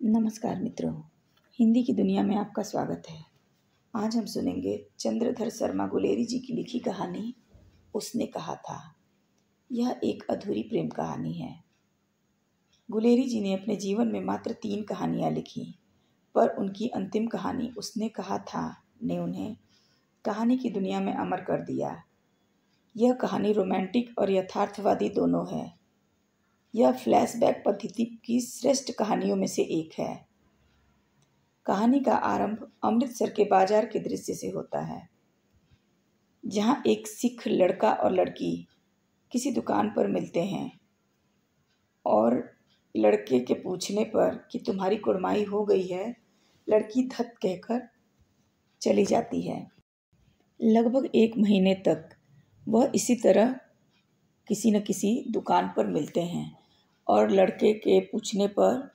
नमस्कार मित्रों, हिंदी की दुनिया में आपका स्वागत है। आज हम सुनेंगे चंद्रधर शर्मा गुलेरी जी की लिखी कहानी उसने कहा था। यह एक अधूरी प्रेम कहानी है। गुलेरी जी ने अपने जीवन में मात्र 3 कहानियाँ लिखी, पर उनकी अंतिम कहानी उसने कहा था ने उन्हें कहानी की दुनिया में अमर कर दिया। यह कहानी रोमांटिक और यथार्थवादी दोनों है। यह फ्लैशबैक पद्धति की श्रेष्ठ कहानियों में से एक है। कहानी का आरंभ अमृतसर के बाजार के दृश्य से होता है, जहां एक सिख लड़का और लड़की किसी दुकान पर मिलते हैं और लड़के के पूछने पर कि तुम्हारी कुड़माई हो गई है, लड़की धत कहकर चली जाती है। लगभग 1 महीने तक वह इसी तरह किसी न किसी दुकान पर मिलते हैं और लड़के के पूछने पर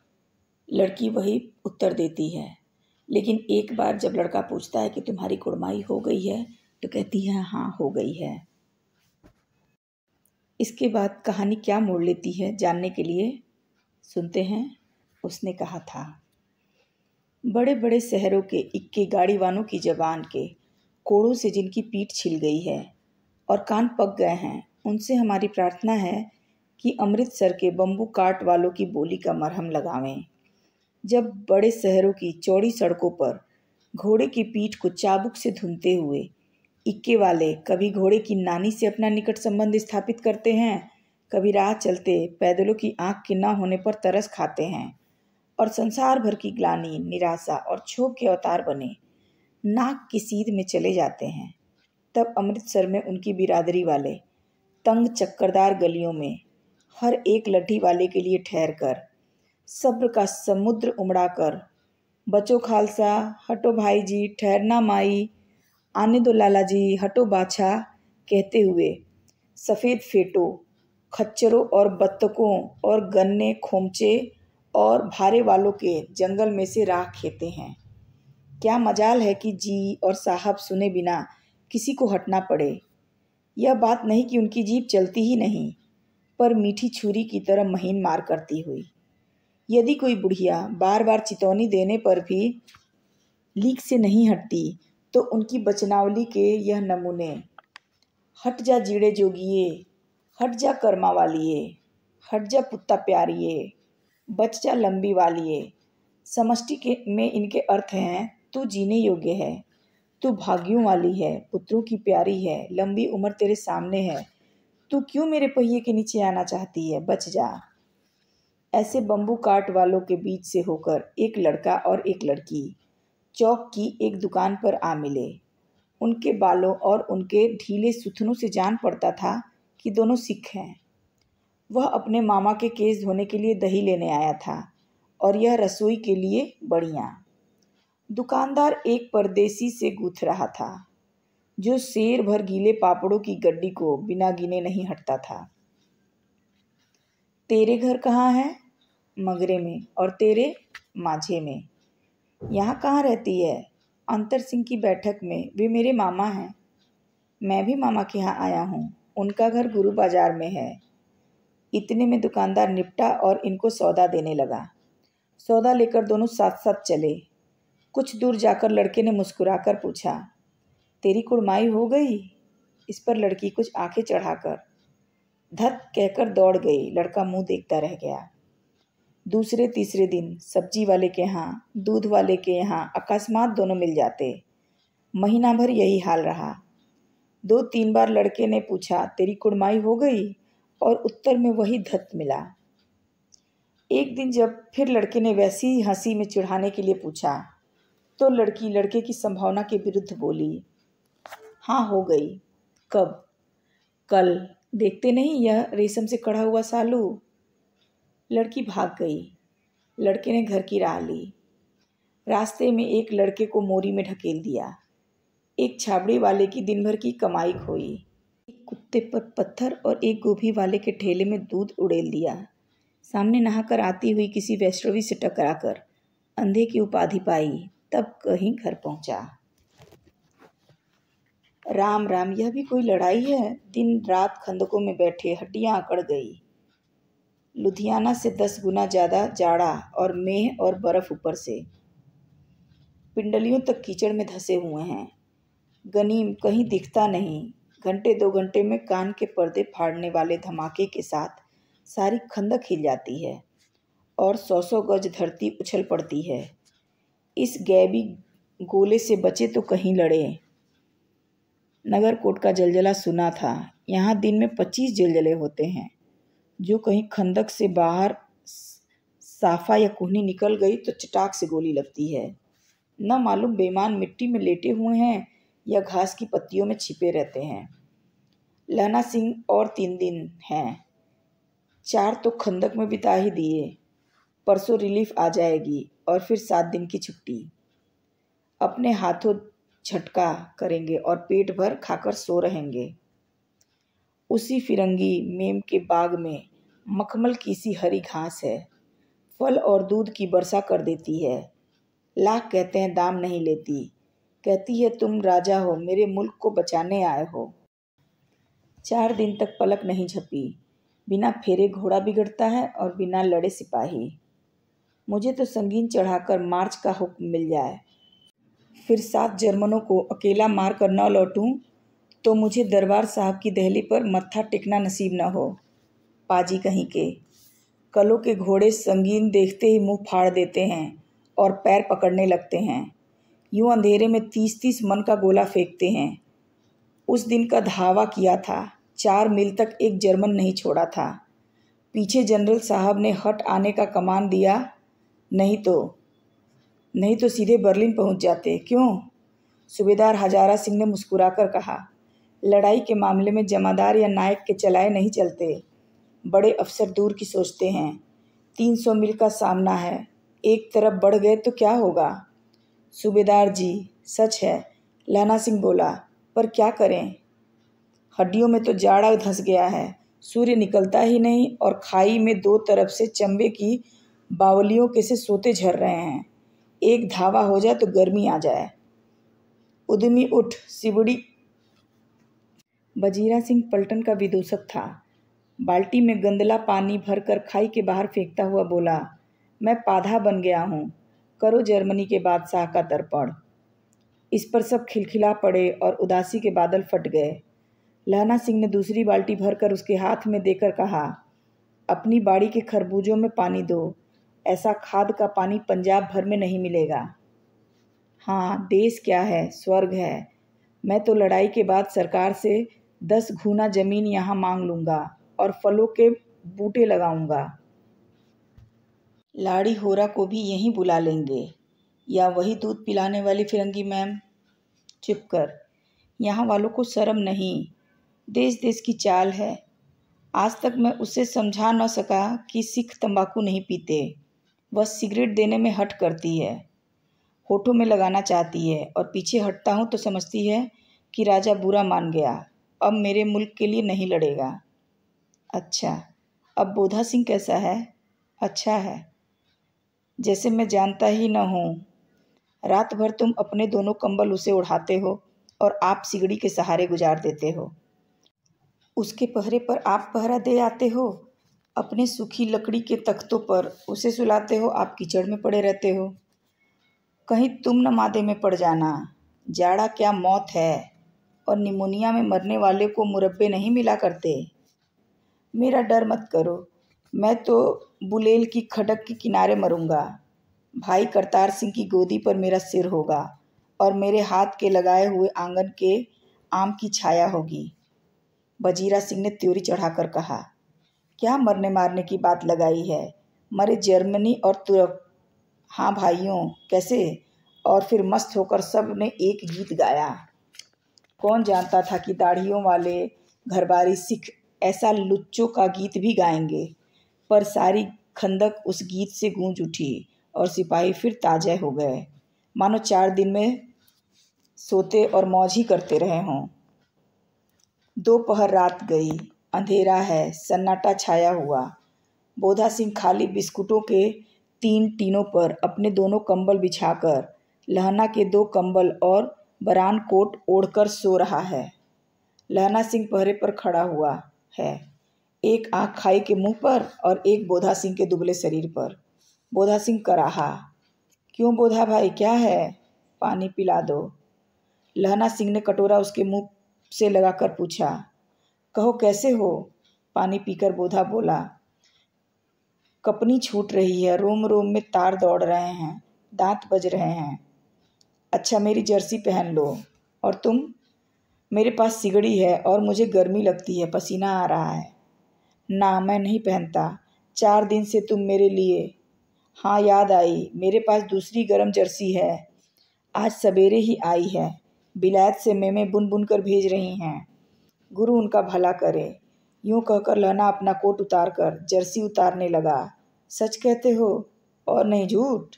लड़की वही उत्तर देती है। लेकिन एक बार जब लड़का पूछता है कि तुम्हारी कुड़माई हो गई है, तो कहती है हाँ हो गई है। इसके बाद कहानी क्या मोड़ लेती है, जानने के लिए सुनते हैं उसने कहा था। बड़े बड़े शहरों के इक्के गाड़ीवानों की जबान के कोड़ों से जिनकी पीठ छिल गई है और कान पक गए हैं, उनसे हमारी प्रार्थना है कि अमृतसर के बम्बू काट वालों की बोली का मरहम लगावें। जब बड़े शहरों की चौड़ी सड़कों पर घोड़े की पीठ को चाबुक से धुनते हुए इक्के वाले कभी घोड़े की नानी से अपना निकट संबंध स्थापित करते हैं, कभी राह चलते पैदलों की आंख के ना होने पर तरस खाते हैं और संसार भर की ग्लानि, निराशा और क्षोभ के अवतार बने नाक की सीध में चले जाते हैं, तब अमृतसर में उनकी बिरादरी वाले तंग चक्करदार गलियों में हर एक लड्ढी वाले के लिए ठहर कर सब्र का समुद्र उमड़ाकर बचो खालसा, हटो भाई जी, ठहरना माई, आने दो लाला जी, हटो बाछा कहते हुए सफ़ेद फेटों, खच्चरों और बत्तकों और गन्ने खोमचे और भारे वालों के जंगल में से राह खेते हैं। क्या मजाल है कि जी और साहब सुने बिना किसी को हटना पड़े। यह बात नहीं कि उनकी जीभ चलती ही नहीं, पर मीठी छुरी की तरह महीन मार करती हुई। यदि कोई बुढ़िया बार बार चितौनी देने पर भी लीक से नहीं हटती, तो उनकी बचनावली के यह नमूने, हट जा जीड़े जोगिए, हट जा कर्मा वालिए, हट जा पुत्ता प्यारिए, बच जा लंबी वालिए, समष्टि के में इनके अर्थ हैं तू जीने योग्य है, तू भाग्यों वाली है, पुत्रों की प्यारी है, लंबी उम्र तेरे सामने है, तू क्यों मेरे पहिए के नीचे आना चाहती है, बच जा। ऐसे बम्बू काट वालों के बीच से होकर एक लड़का और एक लड़की चौक की एक दुकान पर आ मिले। उनके बालों और उनके ढीले सुथनों से जान पड़ता था कि दोनों सिख हैं। वह अपने मामा के केस धोने के लिए दही लेने आया था और यह रसोई के लिए बड़ियाँ। दुकानदार एक परदेसी से गूँथ रहा था, जो शेर भर गीले पापड़ों की गड्डी को बिना गिने नहीं हटता था। तेरे घर कहाँ है? मगरे में। और तेरे? माझे में। यहाँ कहाँ रहती है? अंतर सिंह की बैठक में, वे मेरे मामा हैं। मैं भी मामा के यहाँ आया हूँ, उनका घर गुरु बाजार में है। इतने में दुकानदार निपटा और इनको सौदा देने लगा। सौदा लेकर दोनों साथ साथ चले। कुछ दूर जाकर लड़के ने मुस्कुराकर पूछा, तेरी कुड़माई हो गई? इस पर लड़की कुछ आंखें चढ़ाकर धत कहकर दौड़ गई। लड़का मुंह देखता रह गया। दूसरे तीसरे दिन सब्जी वाले के यहाँ, दूध वाले के यहाँ अकस्मात दोनों मिल जाते। महीना भर यही हाल रहा। 2-3 बार लड़के ने पूछा, तेरी कुड़माई हो गई? और उत्तर में वही धत मिला। एक दिन जब फिर लड़के ने वैसी ही हंसी में चिढ़ाने के लिए पूछा, तो लड़की लड़के की संभावना के विरुद्ध बोली, हाँ हो गई। कब? कल। देखते नहीं यह रेशम से कढ़ा हुआ सालू? लड़की भाग गई। लड़के ने घर की राह ली। रास्ते में एक लड़के को मोरी में ढकेल दिया। एक छाबड़ी वाले की दिन भर की कमाई खोई। एक कुत्ते पर पत्थर और एक गोभी वाले के ठेले में दूध उड़ेल दिया। सामने नहाकर आती हुई किसी वैष्णवी से टकराकर अंधे की उपाधि पाई, तब कहीं घर पहुंचा। राम राम, यह भी कोई लड़ाई है? दिन रात खंदकों में बैठे हड्डियां अकड़ गई। लुधियाना से 10 गुना ज़्यादा जाड़ा और मेह और बर्फ़ ऊपर से। पिंडलियों तक कीचड़ में धंसे हुए हैं। गनीम कहीं दिखता नहीं। घंटे 2 घंटे में कान के पर्दे फाड़ने वाले धमाके के साथ सारी खंदक हिल जाती है और 100-100 गज धरती उछल पड़ती है। इस गैबी गोले से बचे तो कहीं लड़े। नगरकोट का जलजला सुना था। यहाँ दिन में 25 जलजले होते हैं। जो कहीं खंदक से बाहर साफा या कोहनी निकल गई तो चटाक से गोली लगती है। न मालूम बेईमान मिट्टी में लेटे हुए हैं या घास की पत्तियों में छिपे रहते हैं। लहना सिंह और 3 दिन हैं। 4 तो खंदक में बिता ही दिए। परसों रिलीफ आ जाएगी और फिर 7 दिन की छुट्टी। अपने हाथों झटका करेंगे और पेट भर खाकर सो रहेंगे। उसी फिरंगी मेम के बाग में मखमल की सी हरी घास है। फल और दूध की वर्षा कर देती है। लाख कहते हैं दाम नहीं लेती। कहती है तुम राजा हो, मेरे मुल्क को बचाने आए हो। 4 दिन तक पलक नहीं झपी। बिना फेरे घोड़ा बिगड़ता है और बिना लड़े सिपाही। मुझे तो संगीन चढ़ाकर मार्च का हुक्म मिल जाए, फिर 7 जर्मनों को अकेला मार कर न लौटूं तो मुझे दरबार साहब की दहली पर मत्था टेकना नसीब न हो। पाजी कहीं के कलों के घोड़े संगीन देखते ही मुंह फाड़ देते हैं और पैर पकड़ने लगते हैं। यूं अंधेरे में 30-30 मन का गोला फेंकते हैं। उस दिन का धावा किया था। 4 मील तक एक जर्मन नहीं छोड़ा था। पीछे जनरल साहब ने हट आने का कमान दिया, नहीं तो सीधे बर्लिन पहुंच जाते। क्यों? सूबेदार हजारा सिंह ने मुस्कुराकर कहा। लड़ाई के मामले में जमादार या नायक के चलाए नहीं चलते। बड़े अफसर दूर की सोचते हैं। 300 मील का सामना है। एक तरफ बढ़ गए तो क्या होगा? सूबेदार जी, सच है, लहना सिंह बोला, पर क्या करें? हड्डियों में तो जाड़ा धंस गया है। सूर्य निकलता ही नहीं और खाई में 2 तरफ से चंबे की बावलियों के से सोते झर रहे हैं। एक धावा हो जाए तो गर्मी आ जाए। उद्यमी उठ सिबड़ी। बजीरा सिंह पलटन का विदूषक था। बाल्टी में गंदला पानी भरकर खाई के बाहर फेंकता हुआ बोला, मैं पाधा बन गया हूँ। करो जर्मनी के बादशाह का तर्पण। इस पर सब खिलखिला पड़े और उदासी के बादल फट गए। लहना सिंह ने दूसरी बाल्टी भरकर उसके हाथ में देकर कहा, अपनी बाड़ी के खरबूजों में पानी दो। ऐसा खाद का पानी पंजाब भर में नहीं मिलेगा। हाँ, देश क्या है, स्वर्ग है। मैं तो लड़ाई के बाद सरकार से 10 घूना जमीन यहाँ मांग लूँगा और फलों के बूटे लगाऊंगा। लाड़ी होरा को भी यहीं बुला लेंगे, या वही दूध पिलाने वाली फिरंगी मैम। चुप कर, यहाँ वालों को शर्म नहीं। देश देश की चाल है। आज तक मैं उसे समझा न सका कि सिख तंबाकू नहीं पीते। वह सिगरेट देने में हट करती है, होठों में लगाना चाहती है, और पीछे हटता हूँ तो समझती है कि राजा बुरा मान गया, अब मेरे मुल्क के लिए नहीं लड़ेगा। अच्छा, अब बोधा सिंह कैसा है? अच्छा है, जैसे मैं जानता ही न हूँ। रात भर तुम अपने दोनों कंबल उसे उड़ाते हो और आप सिगड़ी के सहारे गुजार देते हो। उसके पहरे पर आप पहरा दे आते हो। अपने सूखी लकड़ी के तख्तों पर उसे सुलाते हो, आप कीचड़ में पड़े रहते हो। कहीं तुम न मादे में पड़ जाना। जाड़ा क्या मौत है, और निमोनिया में मरने वाले को मुरब्बे नहीं मिला करते। मेरा डर मत करो, मैं तो बुलेल की खडक के किनारे मरूंगा। भाई करतार सिंह की गोदी पर मेरा सिर होगा और मेरे हाथ के लगाए हुए आंगन के आम की छाया होगी। बजीरा सिंह ने त्योरी चढ़ाकर कहा, क्या मरने मारने की बात लगाई है? मरे जर्मनी और तुर्क। हाँ भाइयों, कैसे? और फिर मस्त होकर सब ने एक गीत गाया। कौन जानता था कि दाढ़ियों वाले घरबारी सिख ऐसा लुच्चों का गीत भी गाएंगे। पर सारी खंदक उस गीत से गूंज उठी और सिपाही फिर ताज़ा हो गए, मानो 4 दिन में सोते और मौज ही करते रहे हों। दोपहर रात गई। अंधेरा है, सन्नाटा छाया हुआ। बोधा सिंह खाली बिस्कुटों के 3 टीनों पर अपने दोनों कंबल बिछाकर, लहना के 2 कंबल और बरान कोट ओढ़कर सो रहा है। लहना सिंह पहरे पर खड़ा हुआ है। एक आँख खाई के मुंह पर और एक बोधा सिंह के दुबले शरीर पर। बोधा सिंह कराहा, क्यों बोधा भाई, क्या है? पानी पिला दो। लहना सिंह ने कटोरा उसके मुंह से लगाकर पूछा। कहो कैसे हो? पानी पीकर बोधा बोला। कपनी छूट रही है, रोम रोम में तार दौड़ रहे हैं, दांत बज रहे हैं। अच्छा मेरी जर्सी पहन लो। और तुम? मेरे पास सिगड़ी है और मुझे गर्मी लगती है, पसीना आ रहा है। ना मैं नहीं पहनता, 4 दिन से तुम मेरे लिए। हाँ याद आई, मेरे पास दूसरी गर्म जर्सी है, आज सवेरे ही आई है, बिलायत से मेमे बुन बुन कर भेज रही हैं, गुरु उनका भला करे। यूँ कहकर लहना अपना कोट उतार कर जर्सी उतारने लगा। सच कहते हो और नहीं झूठ?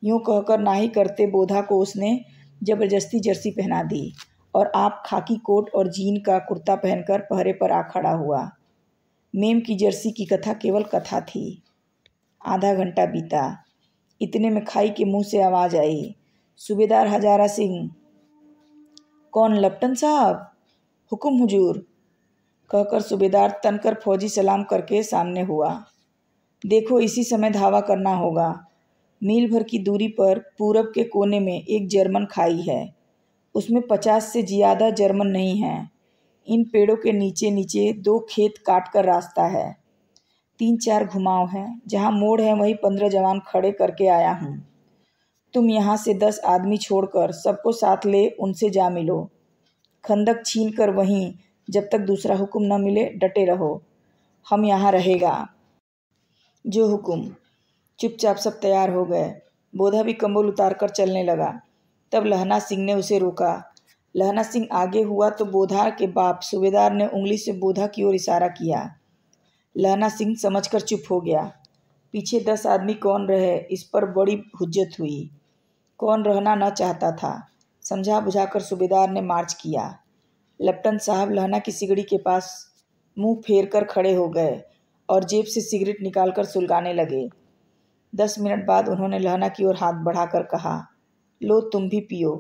यूँ कहकर नाही करते बोधा को उसने जबरदस्ती जर्सी पहना दी और आप खाकी कोट और जीन का कुर्ता पहनकर पहरे पर आ खड़ा हुआ। मेम की जर्सी की कथा केवल कथा थी। आधा घंटा बीता। इतने में खाई के मुंह से आवाज़ आई, सूबेदार हजारा सिंह। कौन? लप्टन साहब। हुकुम हुजूर। कहकर सूबेदार तनकर फौजी सलाम करके सामने हुआ। देखो इसी समय धावा करना होगा। मील भर की दूरी पर पूरब के कोने में एक जर्मन खाई है, उसमें 50 से ज़्यादा जर्मन नहीं हैं। इन पेड़ों के नीचे नीचे 2 खेत काट कर रास्ता है, 3-4 घुमाव हैं, जहाँ मोड़ है वहीं 15 जवान खड़े करके आया हूँ। तुम यहाँ से 10 आदमी छोड़कर सबको साथ ले उनसे जा मिलो। खंदक छीन कर वहीं जब तक दूसरा हुक्म न मिले डटे रहो, हम यहाँ रहेगा। जो हुक्म। चुपचाप सब तैयार हो गए। बोधा भी कंबल उतार कर चलने लगा। तब लहना सिंह ने उसे रोका। लहना सिंह आगे हुआ तो बोधा के बाप सूबेदार ने उंगली से बोधा की ओर इशारा किया। लहना सिंह समझकर चुप हो गया। पीछे 10 आदमी कौन रहे, इस पर बड़ी हुज्जत हुई। कौन रहना न चाहता था। समझा बुझाकर सूबेदार ने मार्च किया। लेफ्टिनेंट साहब लहना की सिगड़ी के पास मुंह फेर कर खड़े हो गए और जेब से सिगरेट निकालकर सुलगाने लगे। 10 मिनट बाद उन्होंने लहना की ओर हाथ बढ़ाकर कहा, लो तुम भी पियो।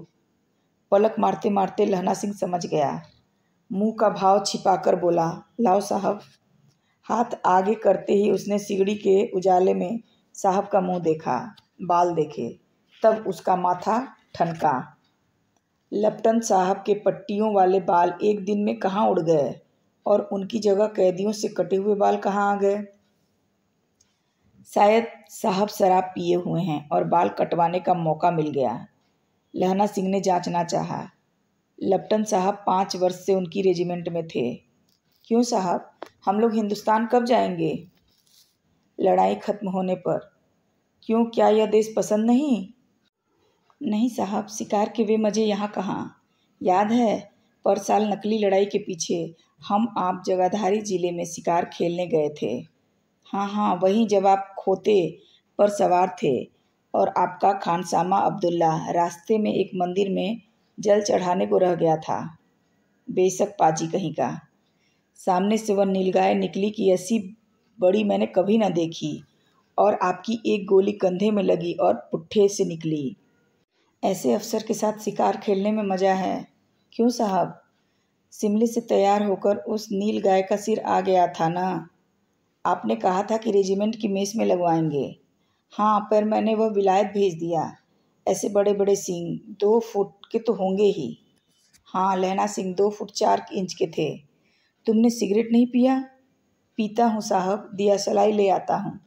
पलक मारते मारते लहना सिंह समझ गया। मुंह का भाव छिपाकर बोला, लाओ साहब। हाथ आगे करते ही उसने सिगड़ी के उजाले में साहब का मुंह देखा, बाल देखे, तब उसका माथा ठनका। लेफ्टिनेंट साहब के पट्टियों वाले बाल एक दिन में कहाँ उड़ गए और उनकी जगह कैदियों से कटे हुए बाल कहाँ आ गए? शायद साहब शराब पिए हुए हैं और बाल कटवाने का मौका मिल गया। लहना सिंह ने जांचना चाहा। लेफ्टिनेंट साहब 5 वर्ष से उनकी रेजिमेंट में थे। क्यों साहब, हम लोग हिंदुस्तान कब जाएंगे? लड़ाई खत्म होने पर। क्यों, क्या यह देश पसंद नहीं? नहीं साहब, शिकार के वे मज़े यहाँ कहाँ। याद है पर साल नकली लड़ाई के पीछे हम आप जगाधारी ज़िले में शिकार खेलने गए थे। हाँ हाँ वहीं, जब आप खोते पर सवार थे और आपका खानसामा अब्दुल्ला रास्ते में एक मंदिर में जल चढ़ाने को रह गया था। बेशक पाजी कहीं का। सामने से वह नीलगाय निकली कि ऐसी बड़ी मैंने कभी न देखी, और आपकी एक गोली कंधे में लगी और पुट्ठे से निकली। ऐसे अफसर के साथ शिकार खेलने में मज़ा है। क्यों साहब? शिमले से तैयार होकर उस नीलगाय का सिर आ गया था ना। आपने कहा था कि रेजिमेंट की मेस में लगवाएंगे। हाँ, पर मैंने वह विलायत भेज दिया। ऐसे बड़े बड़े सींग, 2 फुट के तो होंगे ही। हाँ, लहना सिंह 2 फुट 4 इंच के थे। तुमने सिगरेट नहीं पिया? पीता हूँ साहब, दिया सलाई ले आता हूँ,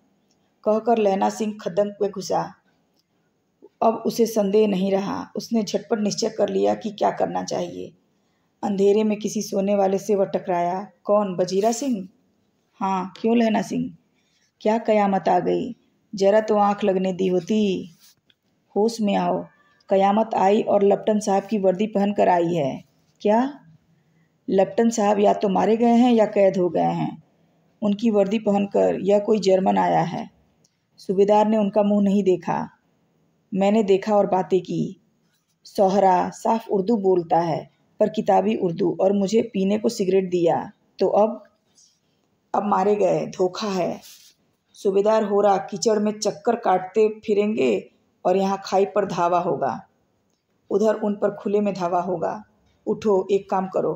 कहकर लहना सिंह खदंक में घुसा। अब उसे संदेह नहीं रहा। उसने झटपट निश्चय कर लिया कि क्या करना चाहिए। अंधेरे में किसी सोने वाले से वह टकराया। कौन? बजीरा सिंह? हाँ, क्यों लहना सिंह, क्या कयामत आ गई? जरा तो आंख लगने दी होती। होश में आओ। कयामत आई और लेफ्टिनेंट साहब की वर्दी पहन कर आई है। क्या? लेफ्टिनेंट साहब या तो मारे गए हैं या कैद हो गए हैं। उनकी वर्दी पहनकर यह कोई जर्मन आया है। सूबेदार ने उनका मुंह नहीं देखा। मैंने देखा और बातें की। सोहरा साफ उर्दू बोलता है, पर किताबी उर्दू, और मुझे पीने को सिगरेट दिया। तो अब मारे गए। धोखा है। सूबेदार हो रहा कीचड़ में चक्कर काटते फिरेंगे और यहाँ खाई पर धावा होगा, उधर उन पर खुले में धावा होगा। उठो, एक काम करो,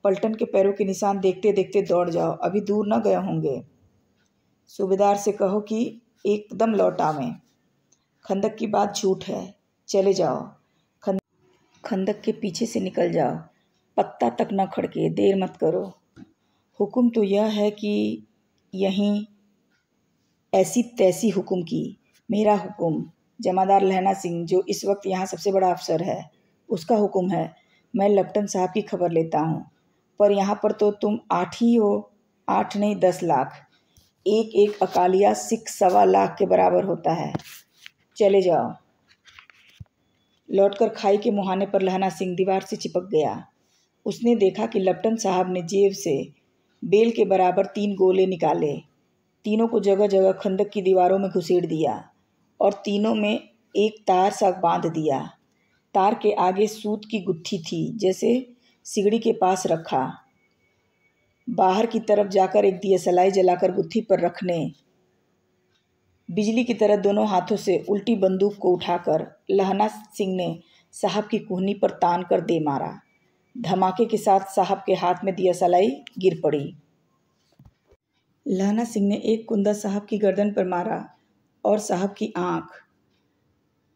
पलटन के पैरों के निशान देखते देखते दौड़ जाओ, अभी दूर न गए होंगे। सूबेदार से कहो कि एकदम लौट आवें। खंदक की बात झूठ है, चले जाओ। खंदक के पीछे से निकल जाओ, पत्ता तक न खड़के, देर मत करो। हुक्म तो यह है कि यहीं ऐसी तैसी हुक्म की। मेरा हुक्म, जमादार लहना सिंह जो इस वक्त यहाँ सबसे बड़ा अफसर है, उसका हुक्म है। मैं लेफ्टिनेंट साहब की खबर लेता हूँ, पर यहाँ पर तो तुम 8 ही हो। 8 नहीं 10 लाख। एक एक अकालिया सिख 1.25 लाख के बराबर होता है। चले जाओ। लौटकर खाई के मुहाने पर लहना सिंह दीवार से चिपक गया। उसने देखा कि लेफ्टिनेंट साहब ने जेब से बेल के बराबर 3 गोले निकाले। तीनों को जगह जगह खंदक की दीवारों में घुसेड़ दिया और तीनों में एक तार सा बांध दिया। तार के आगे सूत की गुत्थी थी, जैसे सिगड़ी के पास रखा। बाहर की तरफ जाकर एक दियसलाई जलाकर गुत्थी पर रखने, बिजली की तरह दोनों हाथों से उल्टी बंदूक को उठाकर लहना सिंह ने साहब की कुहनी पर तान कर दे मारा। धमाके के साथ साहब के हाथ में दियसलाई गिर पड़ी। लहना सिंह ने एक कुंदा साहब की गर्दन पर मारा और साहब की आंख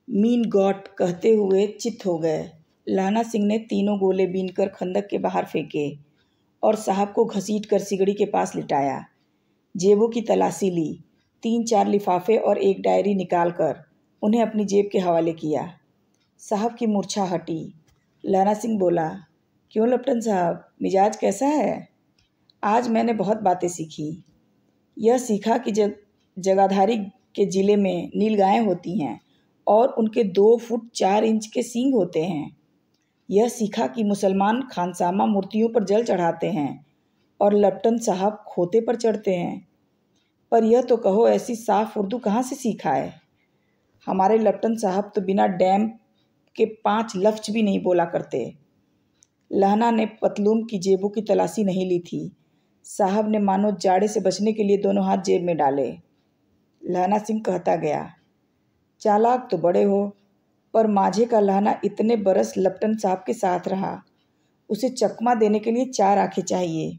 मीन गॉड कहते हुए चित हो गए। लहना सिंह ने तीनों गोले बीनकर खंदक के बाहर फेंके और साहब को घसीटकर सिगड़ी के पास लिटाया। जेबों की तलाशी ली, 3-4 लिफाफे और एक डायरी निकालकर उन्हें अपनी जेब के हवाले किया। साहब की मूर्छा हटी। लहना सिंह बोला, क्यों लेफ्टिनेंट साहब, मिजाज कैसा है? आज मैंने बहुत बातें सीखी। यह सीखा कि जगाधारी के ज़िले में नीलगायें होती हैं और उनके 2 फुट 4 इंच के सींग होते हैं। यह सीखा कि मुसलमान खानसामा मूर्तियों पर जल चढ़ाते हैं और लेफ्टिनेंट साहब खोते पर चढ़ते हैं। पर यह तो कहो, ऐसी साफ उर्दू कहाँ से सीखा है? हमारे लेफ्टिनेंट साहब तो बिना डैम के 5 लफ्ज भी नहीं बोला करते। लहना ने पतलून की जेबों की तलाशी नहीं ली थी। साहब ने मानो जाड़े से बचने के लिए दोनों हाथ जेब में डाले। लहना सिंह कहता गया, चालाक तो बड़े हो, पर माझे का लहना इतने बरस लेफ्टिनेंट साहब के साथ रहा। उसे चकमा देने के लिए 4 आंखें चाहिए।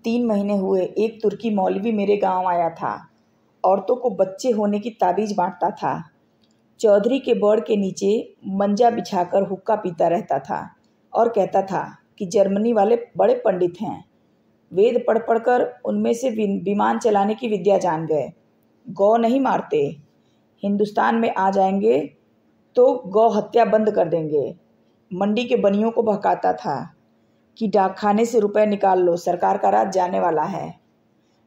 3 महीने हुए, एक तुर्की मौलवी मेरे गांव आया था। औरतों को बच्चे होने की ताबीज बांटता था। चौधरी के बड़ के नीचे मंजा बिछाकर हुक्का पीता रहता था और कहता था कि जर्मनी वाले बड़े पंडित हैं। वेद पढ़ पढ़कर उनमें से विमान चलाने की विद्या जान गए। गौ नहीं मारते। हिंदुस्तान में आ जाएंगे तो गौ हत्या बंद कर देंगे। मंडी के बनियों को बहकाता था कि डाकखाने से रुपए निकाल लो, सरकार का राज जाने वाला है।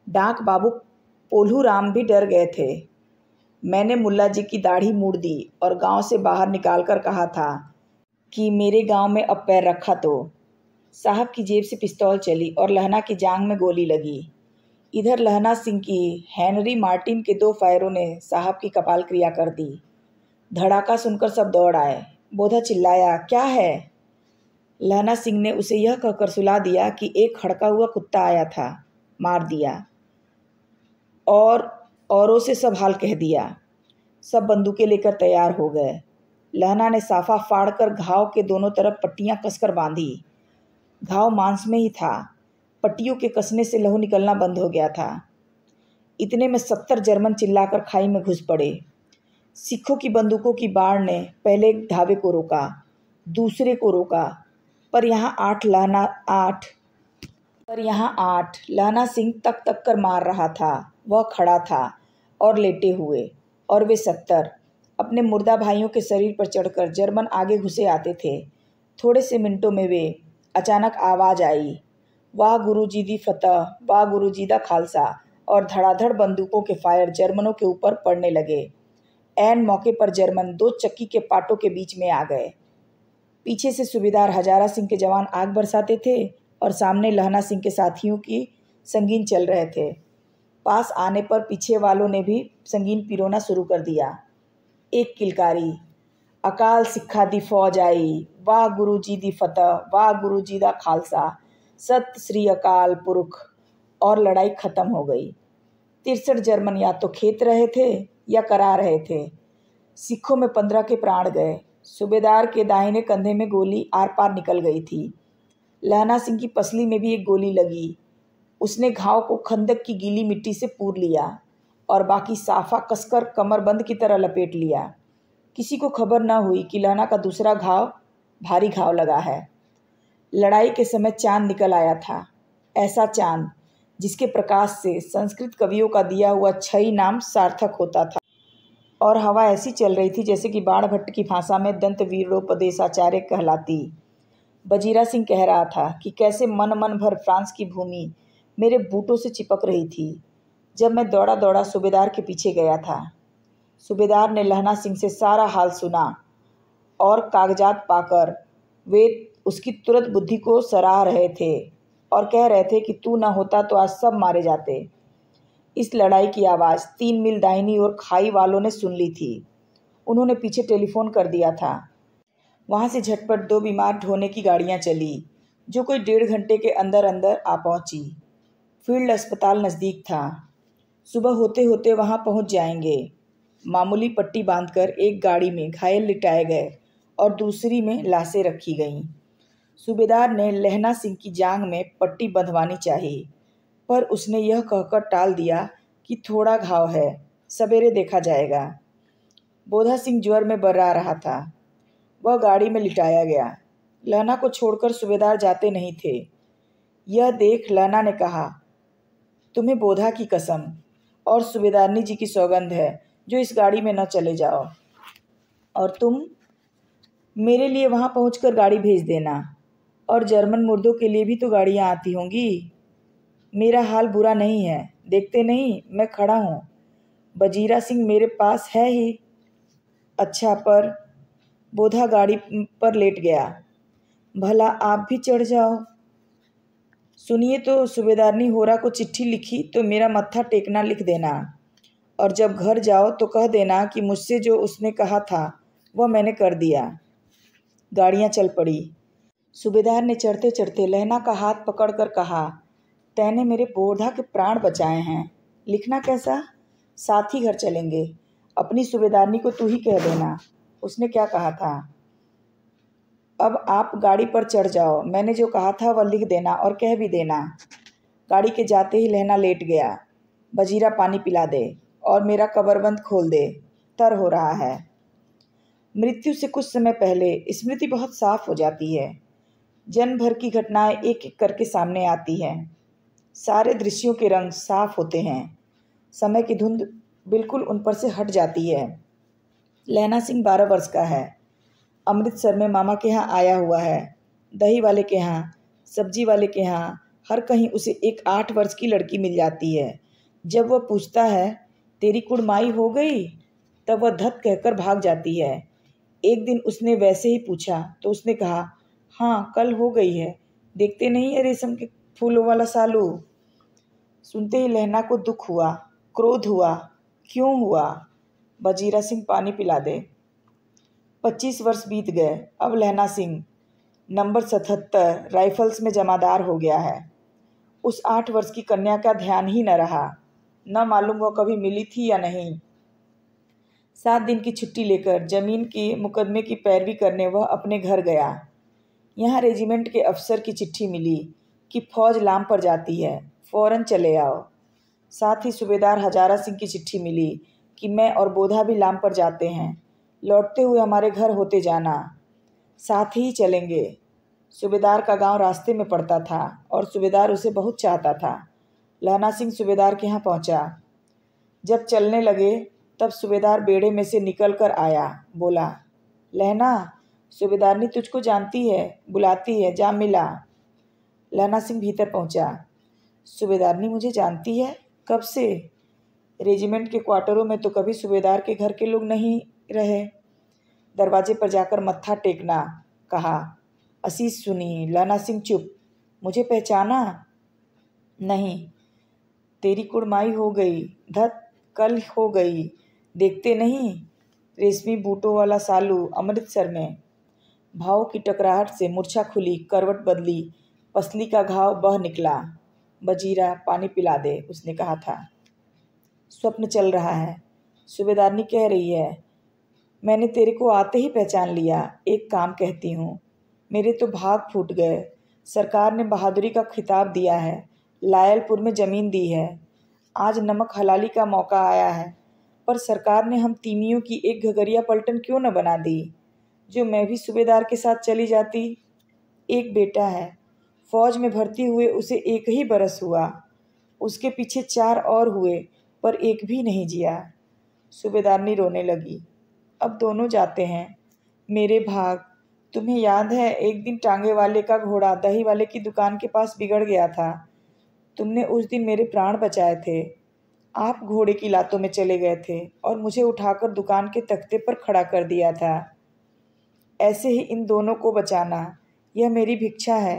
डाक बाबू पोलू राम भी डर गए थे। मैंने मुल्ला जी की दाढ़ी मूड़ दी और गांव से बाहर निकालकर कहा था कि मेरे गांव में अब पैर रखा तो। साहब की जेब से पिस्तौल चली और लहना की जांघ में गोली लगी। इधर लहना सिंह की हेनरी मार्टिन के 2 फायरों ने साहब की कपाल क्रिया कर दी। धड़ाका सुनकर सब दौड़ आए। बोधा चिल्लाया, क्या है? लहना सिंह ने उसे यह कहकर सुला दिया कि एक खड़का हुआ कुत्ता आया था, मार दिया। और औरों से सब हाल कह दिया। सब बंदूकें लेकर तैयार हो गए। लहना ने साफा फाड़कर घाव के दोनों तरफ पट्टियां कसकर बांधी। घाव मांस में ही था। पट्टियों के कसने से लहू निकलना बंद हो गया था। इतने में 70 जर्मन चिल्लाकर खाई में घुस पड़े। सिखों की बंदूकों की बाढ़ ने पहले एक धावे को रोका, दूसरे को रोका, पर यहाँ 8 लहना सिंह तक तक कर मार रहा था। वह खड़ा था और लेटे हुए, और वे 70 अपने मुर्दा भाइयों के शरीर पर चढ़कर जर्मन आगे घुसे आते थे। थोड़े से मिनटों में वे अचानक आवाज़ आई, वाह गुरुजी दी फतह, वाह गुरुजी दा खालसा, और धड़ाधड़ बंदूकों के फायर जर्मनों के ऊपर पड़ने लगे। ऐन मौके पर जर्मन 2 चक्की के पाटों के बीच में आ गए। पीछे से सूबेदार हजारा सिंह के जवान आग बरसाते थे और सामने लहना सिंह के साथियों की संगीन चल रहे थे। पास आने पर पीछे वालों ने भी संगीन पिरोना शुरू कर दिया। एक किलकारी, अकाल सिक्खा दी फौज आई, वाह गुरु जी दी फतह, वाह गुरु जी दा खालसा, सत श्री अकाल पुरख, और लड़ाई खत्म हो गई। 63 जर्मन या तो खेत रहे थे या करा रहे थे। सिखों में 15 के प्राण गए। सूबेदार के दाहिने कंधे में गोली आर पार निकल गई थी। लहना सिंह की पसली में भी एक गोली लगी। उसने घाव को खंदक की गीली मिट्टी से पूर लिया और बाकी साफा कसकर कमरबंद की तरह लपेट लिया। किसी को खबर न हुई कि लहना का दूसरा घाव भारी घाव लगा है। लड़ाई के समय चांद निकल आया था, ऐसा चांद जिसके प्रकाश से संस्कृत कवियों का दिया हुआ छई नाम सार्थक होता था। और हवा ऐसी चल रही थी जैसे कि बाणभट्ट की भाषा में दंत वीरोपदेशाचार्य कहलाती। बजीरा सिंह कह रहा था कि कैसे मन मन भर फ्रांस की भूमि मेरे बूटों से चिपक रही थी जब मैं दौड़ा दौड़ा सूबेदार के पीछे गया था। सूबेदार ने लहना सिंह से सारा हाल सुना और कागजात पाकर वे उसकी तुरंत बुद्धि को सराह रहे थे और कह रहे थे कि तू न होता तो आज सब मारे जाते। इस लड़ाई की आवाज़ 3 मील दाहिनी ओर खाई वालों ने सुन ली थी। उन्होंने पीछे टेलीफोन कर दिया था। वहाँ से झटपट 2 बीमार ढोने की गाड़ियाँ चली जो कोई 1.5 घंटे के अंदर अंदर आ पहुँची। फील्ड अस्पताल नज़दीक था। सुबह होते होते वहाँ पहुँच जाएंगे। मामूली पट्टी बांधकर एक गाड़ी में घायल लिटाए गए और दूसरी में लाशें रखी गईं। सूबेदार ने लहना सिंह की जांघ में पट्टी बंधवानी चाहिए, पर उसने यह कहकर टाल दिया कि थोड़ा घाव है, सवेरे देखा जाएगा। बोधा सिंह ज्वर में बर्रा रहा था। वह गाड़ी में लिटाया गया। लहना को छोड़कर सूबेदार जाते नहीं थे। यह देख लहना ने कहा, तुम्हें बोधा की कसम और सूबेदारनी जी की सौगंध है जो इस गाड़ी में न चले जाओ। और तुम मेरे लिए वहाँ पहुँचकर गाड़ी भेज देना। और जर्मन मुर्दों के लिए भी तो गाड़ियाँ आती होंगी। मेरा हाल बुरा नहीं है, देखते नहीं मैं खड़ा हूँ। बजीरा सिंह मेरे पास है ही। अच्छा, पर बोधा गाड़ी पर लेट गया। भला आप भी चढ़ जाओ। सुनिए तो, सूबेदारनी होरा को चिट्ठी लिखी तो मेरा मत्था टेकना लिख देना, और जब घर जाओ तो कह देना कि मुझसे जो उसने कहा था वह मैंने कर दिया। गाड़ियाँ चल पड़ी। सूबेदार ने चढ़ते चढ़ते लहना का हाथ पकड़कर कहा, तैने मेरे बोधा के प्राण बचाए हैं, लिखना कैसा? साथ ही घर चलेंगे। अपनी सूबेदारनी को तू ही कह देना उसने क्या कहा था। अब आप गाड़ी पर चढ़ जाओ, मैंने जो कहा था वह लिख देना और कह भी देना। गाड़ी के जाते ही लहना लेट गया। बजीरा पानी पिला दे और मेरा कबरबंद खोल दे, तर हो रहा है। मृत्यु से कुछ समय पहले स्मृति बहुत साफ हो जाती है। जन्म भर की घटनाएं एक एक करके सामने आती हैं। सारे दृश्यों के रंग साफ होते हैं। समय की धुंध बिल्कुल उन पर से हट जाती है। लहना सिंह 12 वर्ष का है। अमृतसर में मामा के यहाँ आया हुआ है। दही वाले के यहाँ, सब्जी वाले के यहाँ, हर कहीं उसे एक 8 वर्ष की लड़की मिल जाती है। जब वह पूछता है तेरी कुड़माई हो गई, तब वह धत कहकर भाग जाती है। एक दिन उसने वैसे ही पूछा तो उसने कहा, हाँ कल हो गई है, देखते नहीं है रेशम के फूलों वाला सालू। सुनते ही लहना को दुख हुआ, क्रोध हुआ। क्यों हुआ? बजीरा सिंह पानी पिला दे। 25 वर्ष बीत गए। अब लहना सिंह नंबर 77 राइफल्स में जमादार हो गया है। उस 8 वर्ष की कन्या का ध्यान ही न रहा। न मालूम वह कभी मिली थी या नहीं। 7 दिन की छुट्टी लेकर जमीन के मुकदमे की पैरवी करने वह अपने घर गया। यहाँ रेजिमेंट के अफसर की चिट्ठी मिली कि फौज लाम पर जाती है, फ़ौरन चले आओ। साथ ही सूबेदार हजारा सिंह की चिट्ठी मिली कि मैं और बोधा भी लाम पर जाते हैं, लौटते हुए हमारे घर होते जाना, साथ ही चलेंगे। सूबेदार का गांव रास्ते में पड़ता था और सूबेदार उसे बहुत चाहता था। लहना सिंह सूबेदार के यहाँ पहुँचा। जब चलने लगे तब सूबेदार बेड़े में से निकल कर आया। बोला, लहना, सूबेदारनी तुझको जानती है, बुलाती है, जा मिला। लहना सिंह भीतर पहुंचा। सूबेदारनी मुझे जानती है? कब से? रेजिमेंट के क्वार्टरों में तो कभी सूबेदार के घर के लोग नहीं रहे। दरवाजे पर जाकर मत्था टेकना, कहा। असीस सुनी। लहना सिंह चुप। मुझे पहचाना? नहीं। तेरी कुड़माई हो गई, धत कल हो गई, देखते नहीं? रेशमी बूटों वाला सालू अमृतसर में। भाव की टकराहट से मूर्छा खुली, करवट बदली, पसली का घाव बह निकला। बजीरा पानी पिला दे, उसने कहा था। स्वप्न चल रहा है। सूबेदारनी कह रही है, मैंने तेरे को आते ही पहचान लिया। एक काम कहती हूँ, मेरे तो भाग फूट गए। सरकार ने बहादुरी का खिताब दिया है, लायलपुर में ज़मीन दी है। आज नमक हलाली का मौका आया है, पर सरकार ने हम तीमियों की एक घगरिया पलटन क्यों न बना दी, जो मैं भी सूबेदार के साथ चली जाती। एक बेटा है, फौज में भर्ती हुए उसे 1 ही बरस हुआ, उसके पीछे 4 और हुए, पर एक भी नहीं जिया। सूबेदारनी रोने लगी। अब दोनों जाते हैं। मेरे भाग, तुम्हें याद है एक दिन टांगे वाले का घोड़ा दही वाले की दुकान के पास बिगड़ गया था। तुमने उस दिन मेरे प्राण बचाए थे। आप घोड़े की लातों में चले गए थे और मुझे उठाकर दुकान के तख्ते पर खड़ा कर दिया था। ऐसे ही इन दोनों को बचाना, यह मेरी भिक्षा है।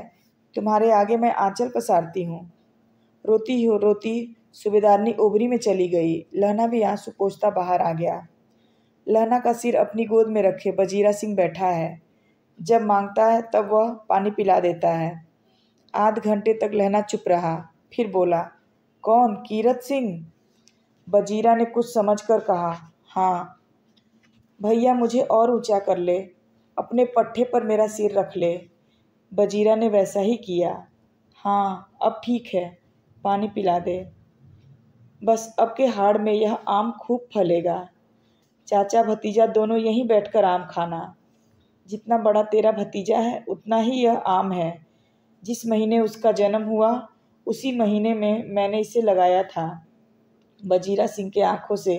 तुम्हारे आगे मैं आंचल पसारती हूँ। रोती सूबेदारनी ओबरी में चली गई। लहना भी आंसू पोंछता बाहर आ गया। लहना का सिर अपनी गोद में रखे बजीरा सिंह बैठा है। जब मांगता है तब वह पानी पिला देता है। आध घंटे तक लहना चुप रहा, फिर बोला, कौन, कीरत सिंह? बजीरा ने कुछ समझकर कहा, हाँ। भैया मुझे और ऊंचा कर ले, अपने पट्टे पर मेरा सिर रख ले। बजीरा ने वैसा ही किया। हाँ, अब ठीक है, पानी पिला दे। बस अब के हाड़ में यह आम खूब फलेगा। चाचा भतीजा दोनों यहीं बैठकर आम खाना। जितना बड़ा तेरा भतीजा है उतना ही यह आम है। जिस महीने उसका जन्म हुआ उसी महीने में मैंने इसे लगाया था। बजीरा सिंह के आंखों से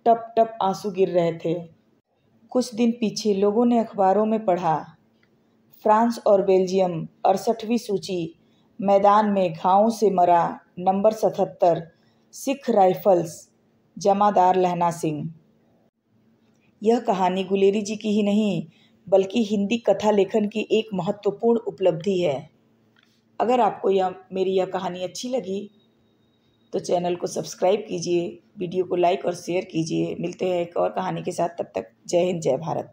टप टप आंसू गिर रहे थे। कुछ दिन पीछे लोगों ने अखबारों में पढ़ा, फ्रांस और बेल्जियम 68वीं सूची, मैदान में घावों से मरा नंबर 77 सिख राइफल्स, जमादार लहना सिंह। यह कहानी गुलेरी जी की ही नहीं बल्कि हिंदी कथा लेखन की एक महत्वपूर्ण उपलब्धि है। अगर आपको मेरी यह कहानी अच्छी लगी तो चैनल को सब्सक्राइब कीजिए, वीडियो को लाइक और शेयर कीजिए। मिलते हैं एक और कहानी के साथ, तब तक जय हिंद, जय भारत।